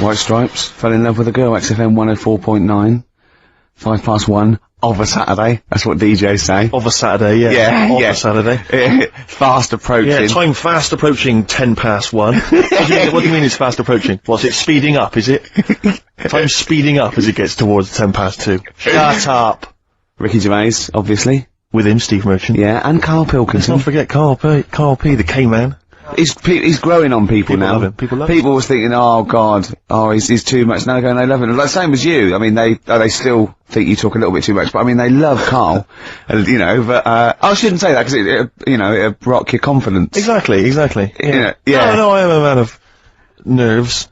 White Stripes, fell in love with a girl, XFM 104.9, 1:05 of a Saturday. That's what DJs say. Of a Saturday, yeah. Of a Saturday. Fast approaching. Yeah, time fast approaching 1:10. What do you mean it's fast approaching? What's it speeding up, is it? Time's speeding up as it gets towards 2:10. Shut up. Ricky Gervais, obviously. With him, Steve Merchant. Yeah, and Karl Pilkington. Let's not forget Carl P, the K-Man. He's growing on people now. Love him. People was thinking, oh God, he's too much. Now they're going, they love him. Like, same as you. I mean, they still think you talk a little bit too much, but I mean, they love Karl. You know, but, I shouldn't say that because it'll rock your confidence. Exactly. Yeah. No, I am a man of nerves.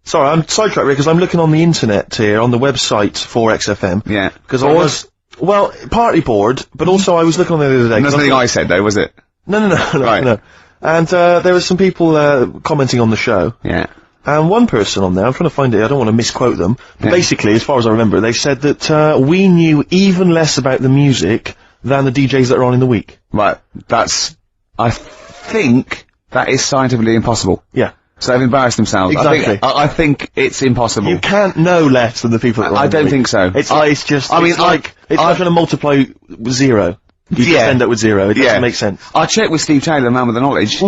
Sorry, I'm sidetracked because I'm looking on the internet here, on the website for XFM. Yeah. Because I was, well, partly bored, but also I was looking on there the other day. And that's nothing I said though, was it? No. Right. No. And, there was some people, commenting on the show. Yeah. And one person on there, I'm trying to find it, I don't want to misquote them, but basically, as far as I remember, they said that, we knew even less about the music than the DJs that are on in the week. Right. I think that is scientifically impossible. Yeah. So they've embarrassed themselves. Exactly. I think it's impossible. You can't know less than the people that are on I don't think so. It's like going to multiply with 0. You just end up with 0. It doesn't make sense. I checked with Steve Taylor, the man with the knowledge.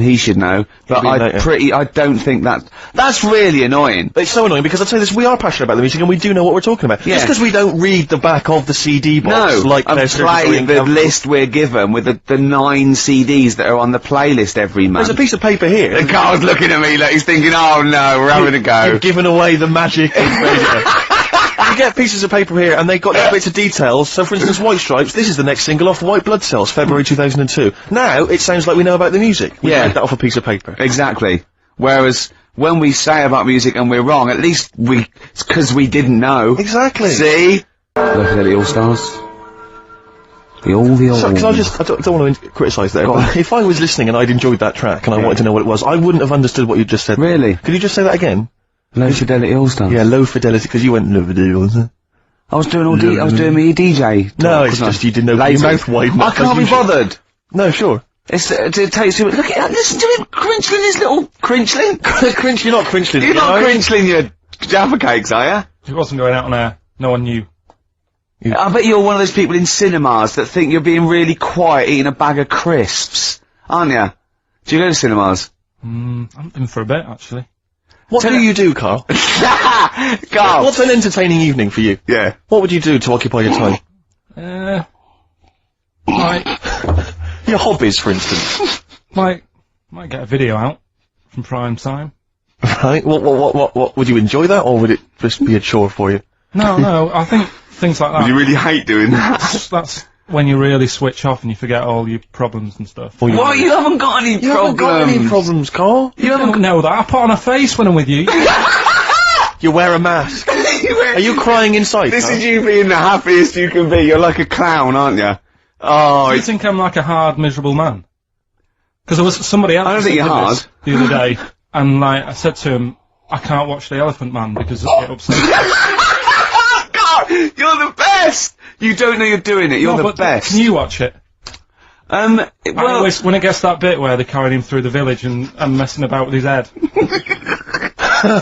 He should know. But I don't think that's really annoying. It's so annoying because I'd say this, we are passionate about the music and we do know what we're talking about. Yeah. Just because we don't read the back of the CD box. No, like and play the list we're given with the 9 CDs that are on the playlist every month. There's a piece of paper here. The Carl's looking at me like he's thinking, oh no, we're having a go. You've given away the magic of radio. You get pieces of paper here, and they've got little bits of details. So, for instance, White Stripes, this is the next single off White Blood Cells, February 2002. Now, it sounds like we know about the music. We read that off a piece of paper. Exactly. Whereas, when we say about music and we're wrong, at least it's 'cause we didn't know. Exactly. See? Look at the All-Stars. The old. So, I don't want to criticise there, but if I was listening and I'd enjoyed that track and I wanted to know what it was, I wouldn't have understood what you just said. Really? Could you just say that again? Low Fidelity All-Stars. Yeah, Low Fidelity, because you went Low Fidelity. I was doing I was doing me DJ talk. No, it's just you didn't know your mouth wide enough. I can't be bothered. No, sure. It's to tell you too much. Look at listen to him crinchling his little crinchling. You're not crinchling. You're not crinchling your Jaffa cakes, are you? If it wasn't going out on air, no one knew. I bet you're one of those people in cinemas that think you're being really quiet eating a bag of crisps, aren't you? Do you go to cinemas? I haven't been for a bit, actually. What do you do, Carl? Carl! What's an entertaining evening for you? Yeah. What would you do to occupy your time? Your hobbies, for instance. Might get a video out from prime time. Right. What would you enjoy that, or would it just be a chore for you? No, I think things like that. Would you really hate doing that? That's when you really switch off and you forget all your problems and stuff. What? You haven't got any problems? You haven't got any problems, Carl? You don't know that. I put on a face when I'm with you. You wear a mask. Are you crying inside? This is you being the happiest you can be. You're like a clown, aren't you? Oh, you think I'm like a hard, miserable man? Because there was somebody else. I don't think you're hard. The other day, and like I said to him, I can't watch The Elephant Man because it upsets me. God, you're the best. You don't know you're doing it. You're the best. Can you watch it? Well, always, when it gets that bit where they're carrying him through the village and messing about with his head. Well,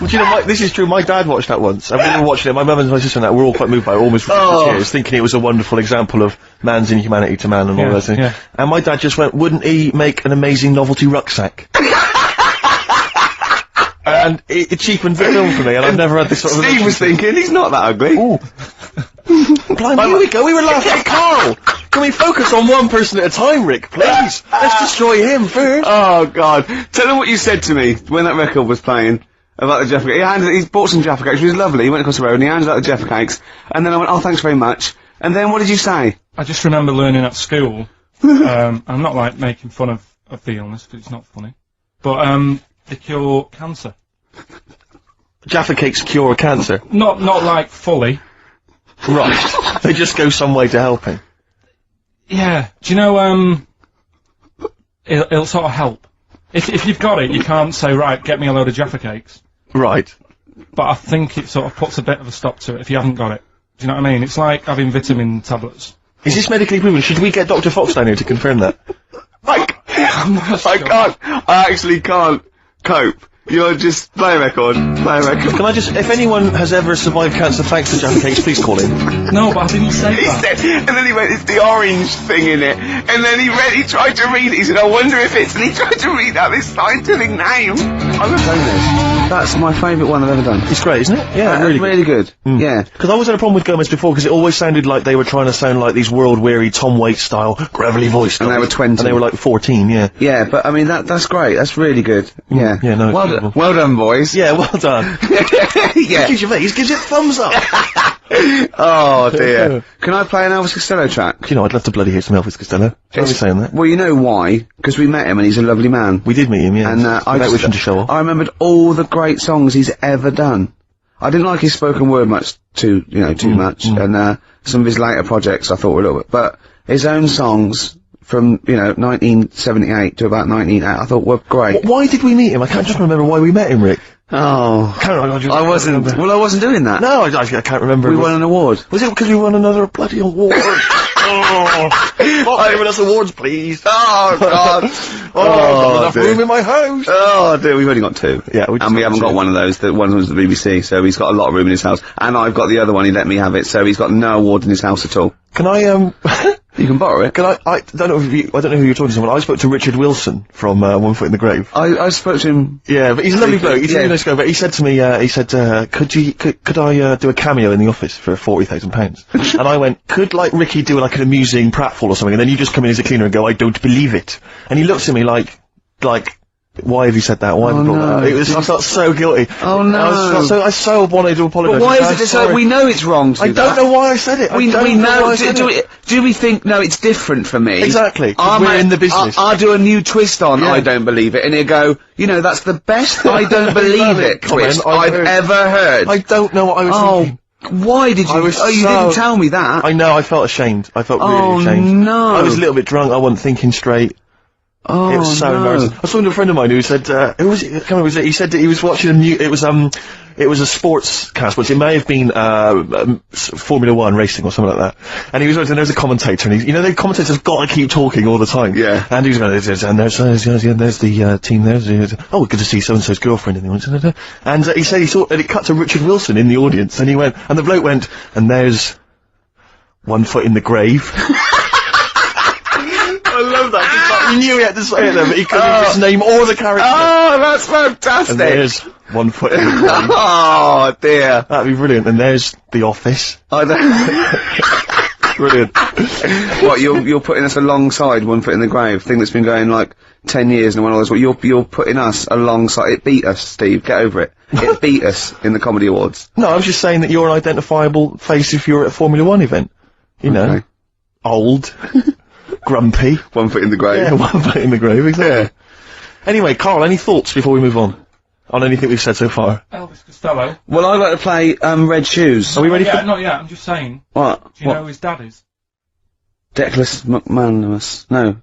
do you know, this is true, my dad watched that once, and we were watching it, my mum and my sister and that were all quite moved by it, almost for tears, thinking it was a wonderful example of man's inhumanity to man and all that thing. Yeah. And my dad just went, wouldn't he make an amazing novelty rucksack? And it cheapened the film for me, and I've never had this sort of... Steve was thinking, he's not that ugly. Ooh. Blimey, here we go, we were laughing at Carl! Can we focus on one person at a time, Rick, please? Let's destroy him first. Oh, God. Tell him what you said to me when that record was playing about the Jaffa Cakes. He bought some Jaffa Cakes, which was lovely. He went across the road and he handed out the Jaffa Cakes. And then I went, oh, thanks very much. And then what did you say? I just remember learning at school, I'm not like making fun of the illness, because it's not funny, but they cure cancer. Jaffa Cakes cure cancer? Not like fully. Right. They just go some way to helping. Yeah. Do you know, it'll sort of help. If you've got it, you can't say, right, get me a load of Jaffa Cakes. Right. But I think it sort of puts a bit of a stop to it if you haven't got it. Do you know what I mean? It's like having vitamin tablets. Is this medically proven? Should we get Dr. Fox down here to confirm that? I can't. I actually can't cope You're just play a record. Play a record. Can I just, if anyone has ever survived cancer thanks to Jaffa Cakes, please call in. No, but I didn't say He that. said, and then he went, it's the orange thing in it. And then he tried to read it. He said, I wonder if it's, and he tried to read out this scientific name. I'm going to play this. That's my favourite one I've ever done. It's great, isn't it? Yeah, really good. Yeah. Because I always had a problem with Gomez before, because it always sounded like they were trying to sound like these world-weary Tom Waits style, gravelly voice And they were 20. And they were like 14, yeah. Yeah, but I mean, that's great. That's really good. Yeah. Yeah, no, it's well done, boys. Yeah, well done. Yeah. Gervais gives it thumbs up. Oh, dear. Can I play an Elvis Costello track? You know, I'd love to bloody hear some Elvis Costello. Why are we saying that? Well, you know why? Because we met him and he's a lovely man. We did meet him, yeah. And I wish him to show off. I remembered all the great songs he's ever done. I didn't like his spoken word much, too much, and some of his later projects I thought were a little bit, but his own songs from, 1978 to about 1980, I thought were great. Why did we meet him? I can't just remember why we met him, Rick. Oh. I wasn't doing that. No, I can't remember. We won an award. Was it because we won another bloody award? Stop giving us awards, please. Oh, God. Not enough room in my house. Oh, dear, we've only got two. Yeah, and we haven't got one of those. The one was the BBC, so he's got a lot of room in his house. And I've got the other one, he let me have it, so he's got no award in his house at all. Can I, You can borrow it. Can I don't know who you're talking to, but I spoke to Richard Wilson from One Foot in the Grave. I spoke to him. Yeah, but he's a lovely bloke. He's a really nice guy. But he said to me, could I do a cameo in the office for £40,000? And I went, could like Ricky do like an amusing pratfall or something, and then you just come in as a cleaner and go, I don't believe it. And he looks at me like, why have you said that? Why have you brought that? I felt so guilty. Oh no! I so wanted to apologise. But why is it so? We know it's wrong to I don't know why I said it. We know. Do we think, no, it's different for me? Exactly. We're in the business. I'll do a new twist on I don't believe it, and he'll go, that's the best I don't believe it twist I've ever heard. I don't know what I was thinking. Why did you? You didn't tell me that. I know, I felt ashamed. I felt really ashamed. No. I was a little bit drunk, I wasn't thinking straight. Oh, it was so embarrassing. I was talking to a friend of mine who said, who was it? I can't remember, he said that he was watching it was a sports cast, which it may have been, Formula 1 racing or something like that. And he was watching, and there's a commentator, and the commentator's gotta keep talking all the time. Yeah. And he was going, and there's the team, good to see so-and-so's girlfriend in the audience. And he said he saw, and it cut to Richard Wilson in the audience, and he went, and the bloke went, and there's One Foot in the Grave. I love that. He knew he had to say it there, but he couldn't just name all the characters. Oh, that's fantastic. And there's One Foot in the Grave. Oh, dear. That'd be brilliant. And there's The Office. Brilliant. What, you're putting us alongside One Foot in the Grave, thing that's been going like 10 years and one of those, you're putting us alongside, it beat us, Steve, get over it. It beat us in the Comedy Awards. No, I was just saying that you're an identifiable face if you're at a Formula 1 event. Okay. Old. Grumpy. One Foot in the Grave. Yeah, One Foot in the Grave, exactly. Yeah. Anyway, Carl, any thoughts before we move on anything we've said so far? Elvis Costello. Well, I'd like to play, Red Shoes. Are we ready for... Not yet, I'm just saying. What? Do you know who his dad is? Declan McManus. No,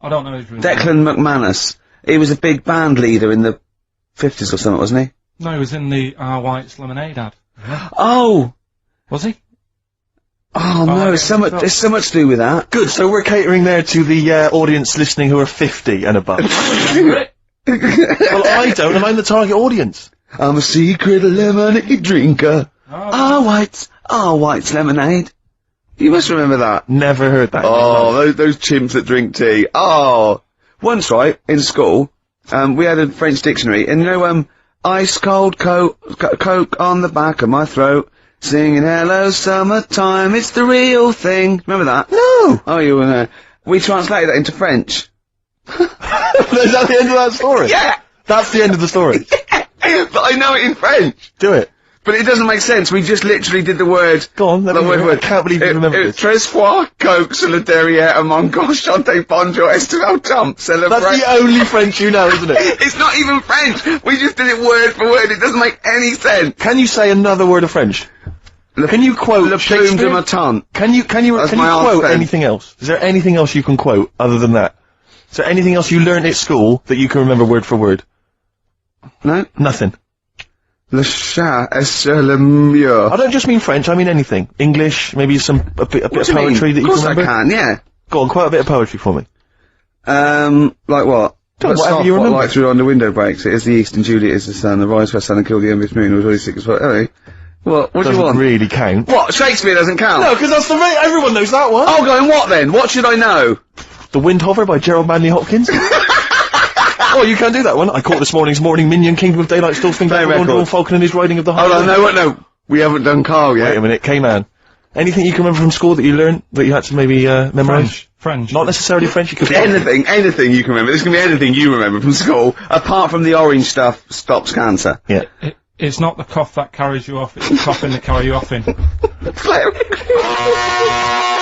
I don't know his real name. Declan McManus. He was a big band leader in the 50s or something, wasn't he? No, he was in the White's Lemonade ad. Yeah. Oh! Was he? Oh no, it's so much to do with that. Good, so we're catering there to the audience listening who are 50 and above. Well, I don't, and I'm the target audience. I'm a secret lemonade drinker. White's Lemonade. You must remember that. Never heard that. Oh, those chimps that drink tea. Oh! Once, right, in school, we had a French dictionary, and ice cold coke on the back of my throat. Singing hello summertime, it's the real thing. Remember that? No! Oh, you were there. We translated that into French. Is that the end of that story? Yeah! That's the end of the story? Yeah! But I know it in French. Do it. But it doesn't make sense, we just literally did the word. Go on, I can't believe you remember this. Tres fois, coke, solidarité, mon gosh, chante bonjour, estival jump, celebrate. That's the only French you know, isn't it? It's not even French! We just did it word for word, it doesn't make any sense. Can you say another word of French? Can you quote Le plume Shakespeare? de ma tante. Can you quote anything else? Is there anything else you can quote other than that? Is there anything else you learned at school that you can remember word for word? No? Nothing. Le chat est le mieux. I don't just mean French, I mean anything. English, maybe a bit of poetry that you can remember? Of course I can, yeah. Go on, quote a bit of poetry for me. Like what? Whatever Soft, you what remember. light through on the window breaks. It is the east and Juliet is the sun. The rise west sun and kill the envious moon. It was really sick as well. Anyway, what do you Doesn't want? really count. What? Shakespeare doesn't count? No, because that's everyone knows that one. Oh, going what then? What should I know? The Windhover by Gerald Manley Hopkins. Oh, you can't do that one. I caught this morning's morning minion, Kingdom of Daylight, still thinking Play about record. Wonder Falcon and his riding of the High. Hold on, no, we haven't done Carl yet. Wait a minute, K-Man. Anything you can remember from school that you learned, that you had to maybe, memorise? French. Not necessarily French, you could Anything you can remember. This can be anything you remember from school, apart from the orange stuff stops cancer. Yeah. It's not the cough that carries you off, it's the coughing that carry you off in. Play it.